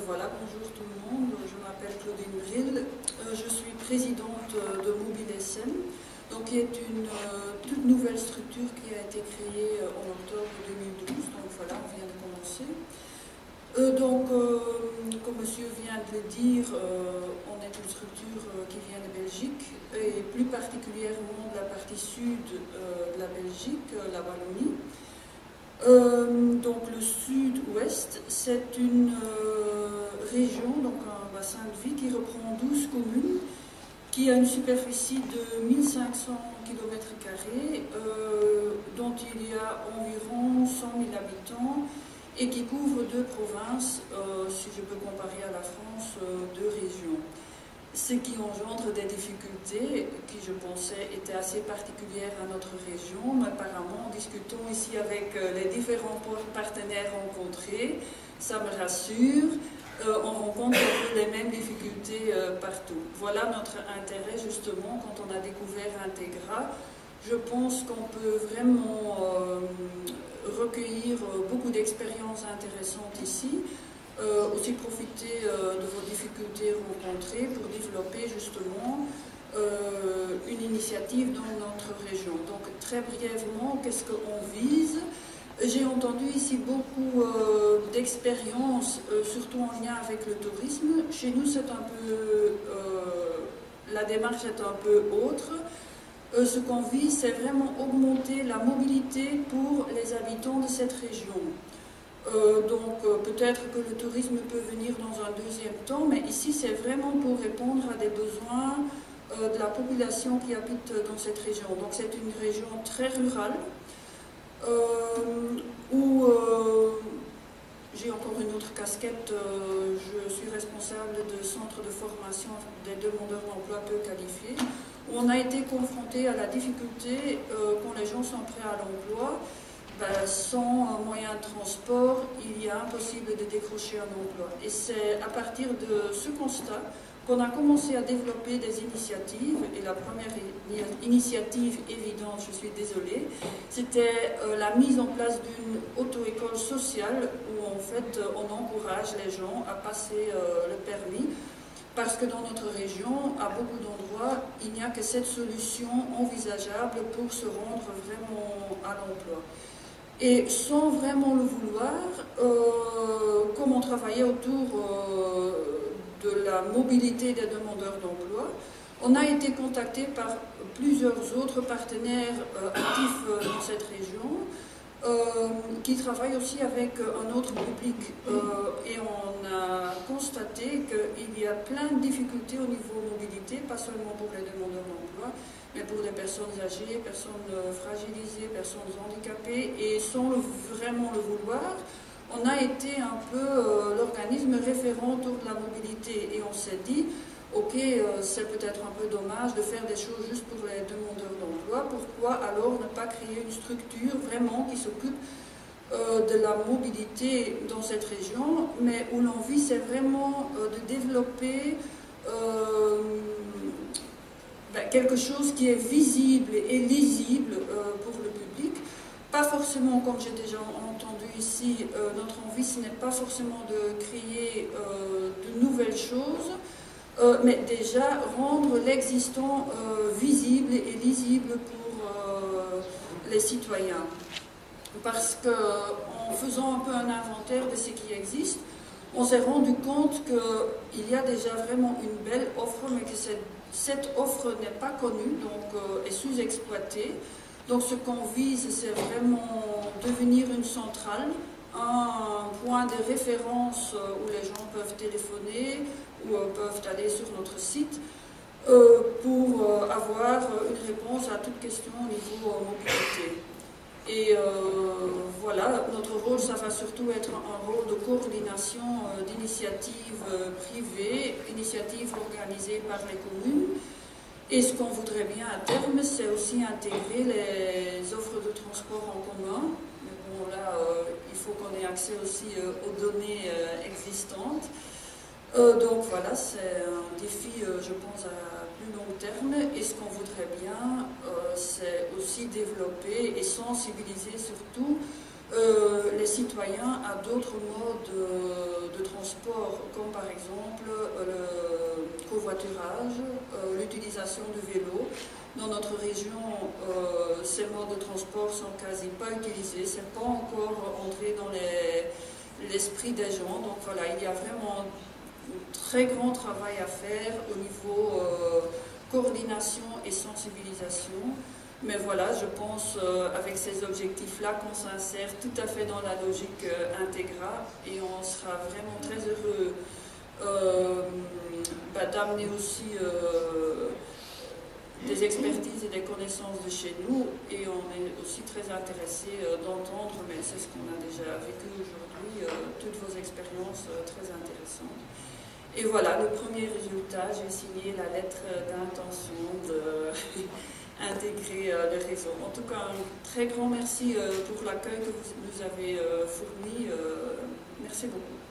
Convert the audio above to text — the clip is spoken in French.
Voilà, bonjour tout le monde, je m'appelle Claudine Brill, je suis présidente de Mobile SM, donc qui est une toute nouvelle structure qui a été créée en octobre 2012, donc voilà, on vient de commencer. Comme monsieur vient de le dire, on est une structure qui vient de Belgique, et plus particulièrement de la partie sud de la Belgique, la Wallonie. Donc le sud-ouest, c'est une région, donc un bassin de vie qui reprend 12 communes, qui a une superficie de 1500 km², dont il y a environ 100 000 habitants et qui couvre 2 provinces, si je peux comparer à la France, 2 régions. Ce qui engendre des difficultés qui, je pensais, étaient assez particulières à notre région, mais apparemment, en discutant ici avec les différents partenaires rencontrés, ça me rassure, on rencontre un peu les mêmes difficultés partout. Voilà notre intérêt, justement, quand on a découvert Integra. Je pense qu'on peut vraiment recueillir beaucoup d'expériences intéressantes ici. Aussi profiter de vos difficultés rencontrées pour développer justement une initiative dans notre région. Donc très brièvement, qu'est-ce qu'on vise? J'ai entendu ici beaucoup d'expériences, surtout en lien avec le tourisme. Chez nous, c'est un peu, la démarche est un peu autre. Ce qu'on vise, c'est vraiment augmenter la mobilité pour les habitants de cette région. Peut-être que le tourisme peut venir dans un deuxième temps, mais ici c'est vraiment pour répondre à des besoins de la population qui habite dans cette région. Donc c'est une région très rurale, où j'ai encore une autre casquette, je suis responsable de centre de formation des demandeurs d'emploi peu qualifiés, où on a été confronté à la difficulté quand les gens sont prêts à l'emploi. Sans moyen de transport, il est impossible de décrocher un emploi. Et c'est à partir de ce constat qu'on a commencé à développer des initiatives. Et la première initiative évidente, je suis désolée, c'était la mise en place d'une auto-école sociale où en fait on encourage les gens à passer le permis. Parce que dans notre région, à beaucoup d'endroits, il n'y a que cette solution envisageable pour se rendre vraiment à l'emploi. Et sans vraiment le vouloir, comme on travaillait autour de la mobilité des demandeurs d'emploi, on a été contacté par plusieurs autres partenaires actifs dans cette région, qui travaillent aussi avec un autre public. Et on a constaté qu'il y a plein de difficultés au niveau mobilité, pas seulement pour les demandeurs d'emploi, mais pour les personnes âgées, personnes fragilisées, personnes handicapées, et sans vraiment le vouloir, on a été un peu l'organisme référent autour de la mobilité, et on s'est dit, ok, c'est peut-être un peu dommage de faire des choses juste pour les demandeurs d'emploi, pourquoi alors ne pas créer une structure vraiment qui s'occupe de la mobilité dans cette région, mais où l'envie c'est vraiment de développer quelque chose qui est visible et lisible pour le public. Pas forcément, comme j'ai déjà entendu ici, notre envie ce n'est pas forcément de créer de nouvelles choses, mais déjà rendre l'existant visible et lisible pour les citoyens. Parce qu'en faisant un peu un inventaire de ce qui existe, on s'est rendu compte qu'il y a déjà vraiment une belle offre, mais que cette offre n'est pas connue, donc est sous-exploitée. Donc ce qu'on vise, c'est vraiment devenir une centrale, un point de référence où les gens peuvent téléphoner ou peuvent aller sur notre site pour avoir une réponse à toute question au niveau mobilité. Et voilà, notre rôle, ça va surtout être un rôle de coordination d'initiatives privées, initiatives organisées par les communes. Et ce qu'on voudrait bien à terme, c'est aussi intégrer les offres de transport en commun. Mais bon, là, il faut qu'on ait accès aussi aux données existantes. Donc voilà, c'est un défi, je pense, à plus long terme. Et ce qu'on voudrait bien, c'est aussi développer et sensibiliser surtout les citoyens à d'autres modes de transport, comme par exemple le covoiturage, l'utilisation du vélo. Dans notre région, ces modes de transport sont quasi pas utilisés, c'est pas encore entré dans l'esprit des gens. Donc voilà, il y a vraiment un très grand travail à faire au niveau coordination et sensibilisation. Mais voilà, je pense avec ces objectifs-là qu'on s'insère tout à fait dans la logique intégrale et on sera vraiment très heureux d'amener aussi des expertises et des connaissances de chez nous et on est aussi très intéressé d'entendre, mais c'est ce qu'on a déjà vécu aujourd'hui, toutes vos expériences très intéressantes. Et voilà, le premier résultat, j'ai signé la lettre d'intention d'intégrer le réseau. En tout cas, un très grand merci pour l'accueil que vous nous avez fourni. Merci beaucoup.